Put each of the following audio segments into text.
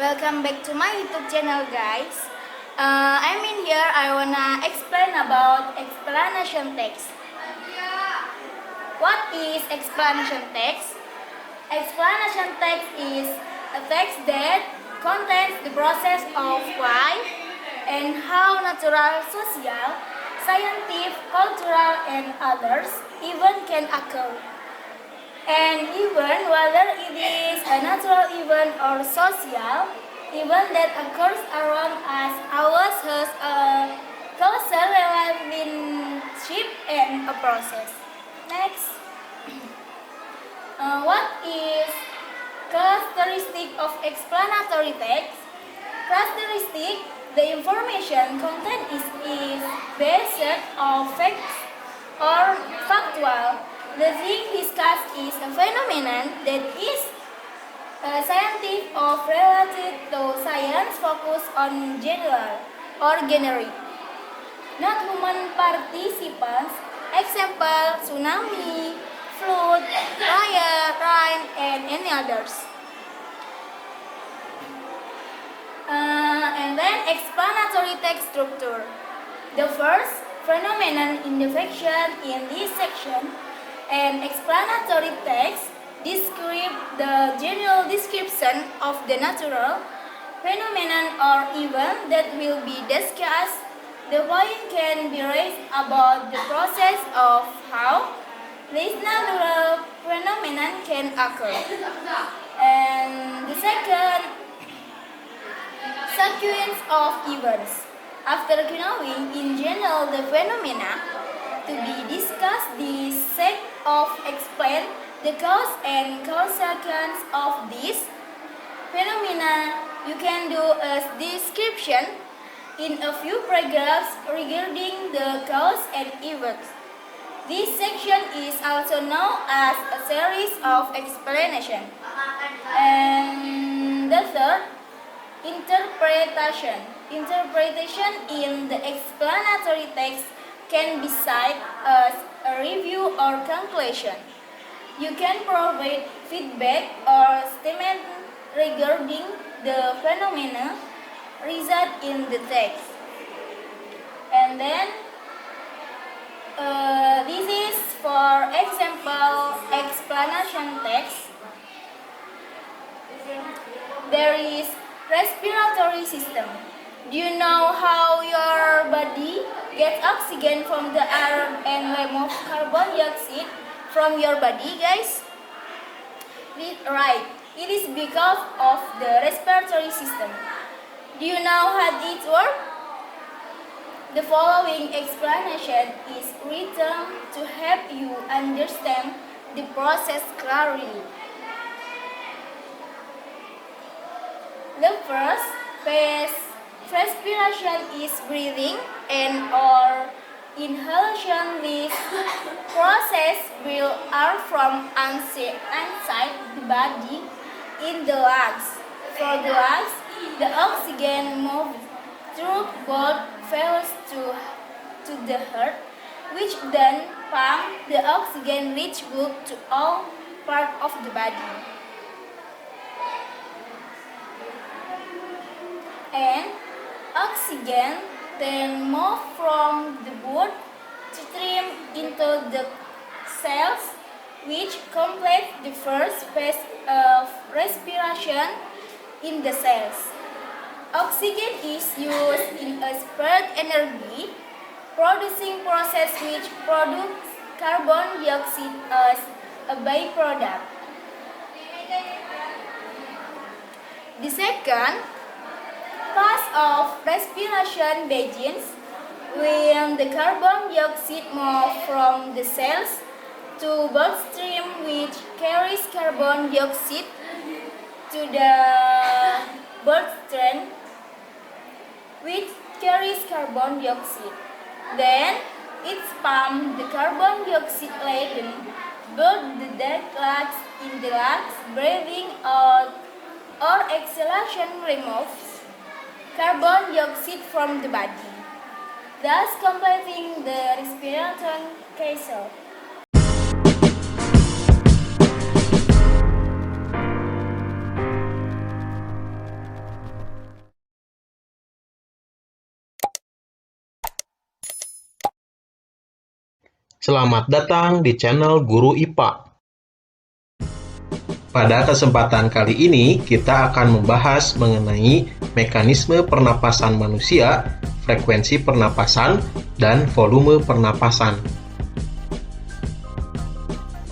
welcome back to my YouTube channel, guys. I'm in here. I wanna explain about explanation text. What is explanation text? Explanation text is a text that contains the process of why and how natural, social, scientific, cultural, and others event can occur. And even whether it is a natural event or social event that occurs around us, ours has a causal relationship and a process. Next, what is characteristic of explanatory text? Characteristic: the information content is based on facts or factual. The thing discussed is a phenomenon that is scientific or related to science, focused on general or generic, not human participants. Example: tsunami, flood, riot, rain, and any others. And then explanatory text structure. The first phenomenon in the section in this section. An explanatory text describes the general description of the natural phenomenon or event that will be discussed. The point can be raised about the process of how this natural phenomenon can occur. And the second, sequence of events. After knowing in general the phenomena to be discussed, the set of explain the cause and consequence of this phenomena. You can do a description in a few paragraphs regarding the cause and events. This section is also known as a series of explanation. And the third, interpretation. Interpretation in the explanatory text can be cited as a review or conclusion. You can provide feedback or statement regarding the phenomena result in the text. And then this is for example explanation text. There is respiratory system. Do you know how your body gets oxygen from the air and remove carbon dioxide from your body, guys? Right. It is because of the respiratory system. Do you know how it works? The following explanation is written to help you understand the process clearly. The first phase, respiration, is breathing and or inhalation. This process will air from inside the body in the lungs. For the lungs, the oxygen moves through both valves to the heart, which then pump the oxygen rich blood to all parts of the body. And oxygen then moves from the blood stream into the cells, which complete the first phase of respiration in the cells. Oxygen is used in a spread energy producing process which produces carbon dioxide as a byproduct. The second phase of respiration begins when the carbon dioxide moves from the cells to bloodstream, which carries carbon dioxide to the bloodstream, which carries carbon dioxide. Then it's pumped the carbon dioxide laden blood the dead lungs in the lungs. Breathing out or exhalation removes carbon dioxide from the body, thus completing the respiratory cycle. Selamat datang di channel Guru IPA. Pada kesempatan kali ini, kita akan membahas mengenai mekanisme pernapasan manusia, frekuensi pernapasan, dan volume pernapasan.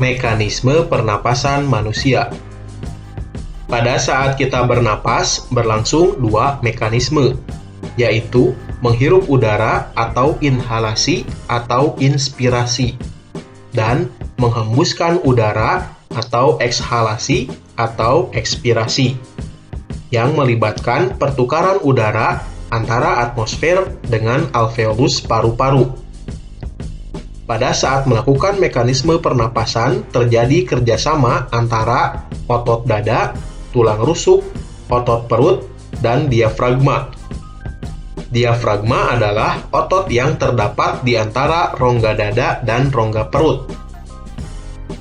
Mekanisme pernapasan manusia. Pada saat kita bernapas, berlangsung dua mekanisme, yaitu menghirup udara atau inhalasi atau inspirasi, dan menghembuskan udara atau ekshalasi atau ekspirasi, yang melibatkan pertukaran udara antara atmosfer dengan alveolus paru-paru. Pada saat melakukan mekanisme pernapasan, terjadi kerjasama antara otot dada, tulang rusuk, otot perut, dan diafragma. Diafragma adalah otot yang terdapat di antara rongga dada dan rongga perut.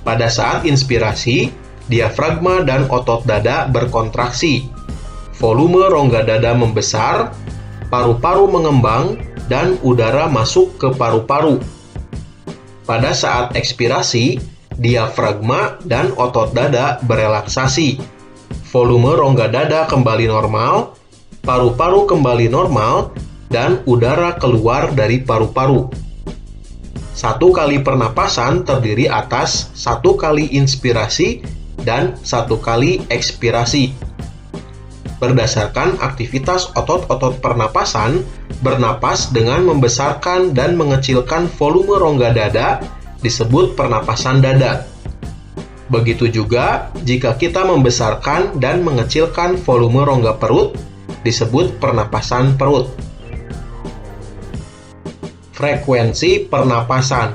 Pada saat inspirasi, diafragma dan otot dada berkontraksi. Volume rongga dada membesar, paru-paru mengembang, dan udara masuk ke paru-paru. Pada saat ekspirasi, diafragma dan otot dada berelaksasi. Volume rongga dada kembali normal, paru-paru kembali normal, dan udara keluar dari paru-paru. Satu kali pernapasan terdiri atas satu kali inspirasi dan satu kali ekspirasi. Berdasarkan aktivitas otot-otot pernapasan, bernapas dengan membesarkan dan mengecilkan volume rongga dada disebut pernapasan dada. Begitu juga jika kita membesarkan dan mengecilkan volume rongga perut, disebut pernapasan perut. Frekuensi pernapasan.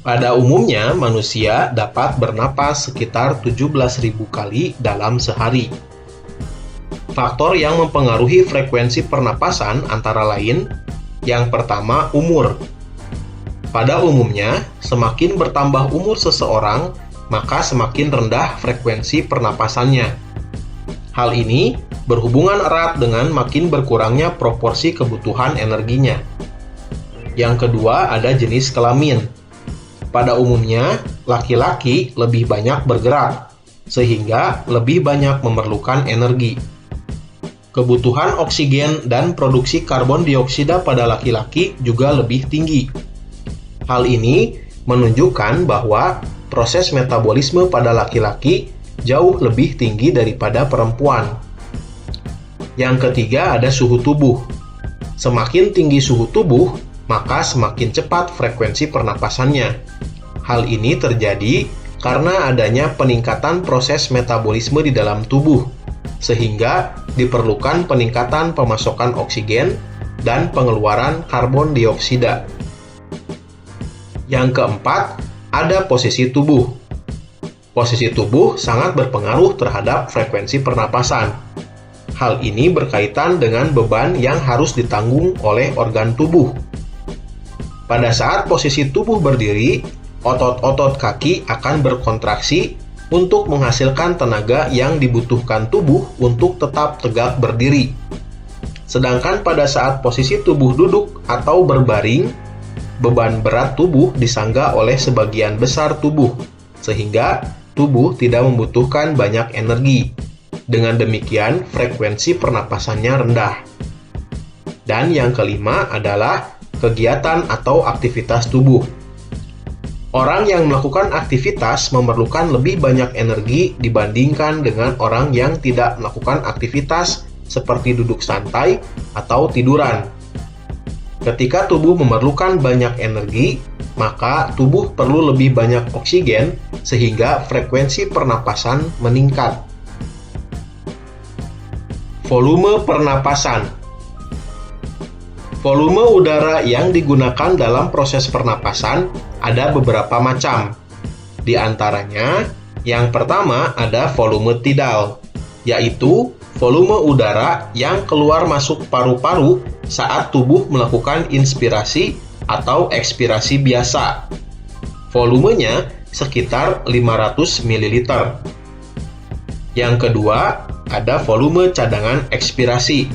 Pada umumnya, manusia dapat bernapas sekitar 17.000 kali dalam sehari. Faktor yang mempengaruhi frekuensi pernapasan antara lain, yang pertama, umur. Pada umumnya, semakin bertambah umur seseorang, maka semakin rendah frekuensi pernapasannya. Hal ini berhubungan erat dengan makin berkurangnya proporsi kebutuhan energinya. Yang kedua, ada jenis kelamin. Pada umumnya, laki-laki lebih banyak bergerak, sehingga lebih banyak memerlukan energi. Kebutuhan oksigen dan produksi karbon dioksida pada laki-laki juga lebih tinggi. Hal ini menunjukkan bahwa proses metabolisme pada laki-laki jauh lebih tinggi daripada perempuan. Yang ketiga, ada suhu tubuh. Semakin tinggi suhu tubuh, maka semakin cepat frekuensi pernapasannya. Hal ini terjadi karena adanya peningkatan proses metabolisme di dalam tubuh, sehingga diperlukan peningkatan pemasokan oksigen dan pengeluaran karbon dioksida. Yang keempat, ada posisi tubuh. Posisi tubuh sangat berpengaruh terhadap frekuensi pernapasan. Hal ini berkaitan dengan beban yang harus ditanggung oleh organ tubuh. Pada saat posisi tubuh berdiri, otot-otot kaki akan berkontraksi untuk menghasilkan tenaga yang dibutuhkan tubuh untuk tetap tegak berdiri. Sedangkan pada saat posisi tubuh duduk atau berbaring, beban berat tubuh disangga oleh sebagian besar tubuh, sehingga tubuh tidak membutuhkan banyak energi. Dengan demikian, frekuensi pernapasannya rendah. Dan yang kelima adalah kegiatan atau aktivitas tubuh. Orang yang melakukan aktivitas memerlukan lebih banyak energi dibandingkan dengan orang yang tidak melakukan aktivitas seperti duduk santai atau tiduran. Ketika tubuh memerlukan banyak energi, maka tubuh perlu lebih banyak oksigen sehingga frekuensi pernapasan meningkat. Volume pernapasan. Volume udara yang digunakan dalam proses pernapasan ada beberapa macam. Di antaranya, yang pertama ada volume tidal, yaitu volume udara yang keluar masuk paru-paru saat tubuh melakukan inspirasi atau ekspirasi biasa. Volumenya sekitar 500 ml. Yang kedua, ada volume cadangan ekspirasi,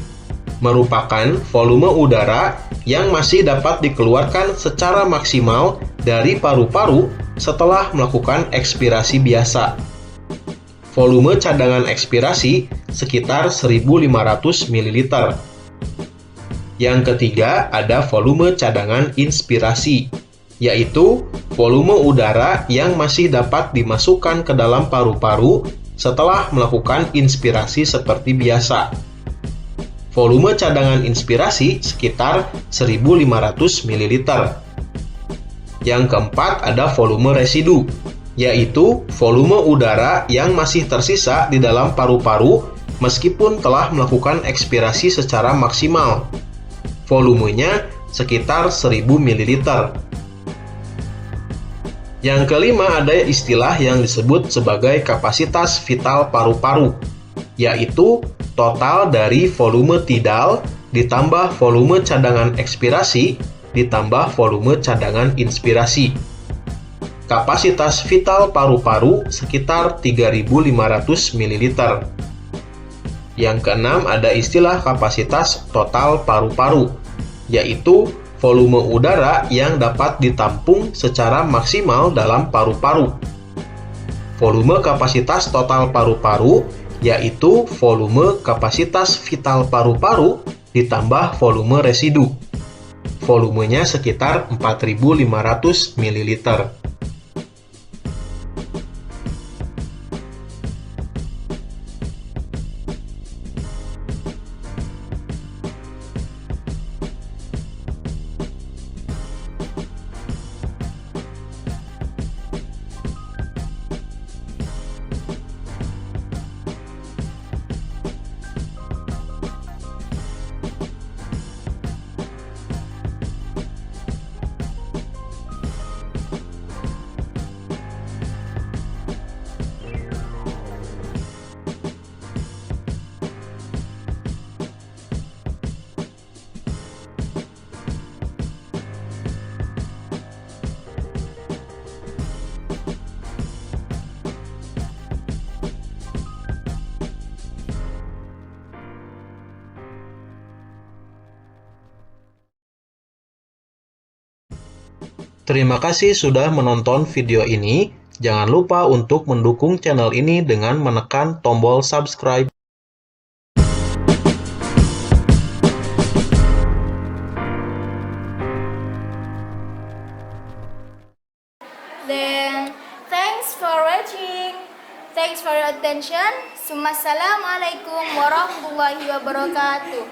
merupakan volume udara yang masih dapat dikeluarkan secara maksimal dari paru-paru setelah melakukan ekspirasi biasa. Volume cadangan ekspirasi sekitar 1.500 ml. Yang ketiga ada volume cadangan inspirasi, yaitu volume udara yang masih dapat dimasukkan ke dalam paru-paru setelah melakukan inspirasi seperti biasa. Volume cadangan inspirasi sekitar 1.500 ml. Yang keempat ada volume residu, yaitu volume udara yang masih tersisa di dalam paru-paru meskipun telah melakukan ekspirasi secara maksimal. Volumenya sekitar 1.000 ml. Yang kelima ada istilah yang disebut sebagai kapasitas vital paru-paru, yaitu total dari volume tidal ditambah volume cadangan ekspirasi ditambah volume cadangan inspirasi. Kapasitas vital paru-paru sekitar 3.500 ml. Yang keenam ada istilah kapasitas total paru-paru, yaitu volume udara yang dapat ditampung secara maksimal dalam paru-paru. Volume kapasitas total paru-paru yaitu volume kapasitas vital paru-paru ditambah volume residu. Volumenya sekitar 4.500 ml. Terima kasih sudah menonton video ini. Jangan lupa untuk mendukung channel ini dengan menekan tombol subscribe. Then, thanks for watching. Thanks for your attention. Assalamualaikum warahmatullahi wabarakatuh.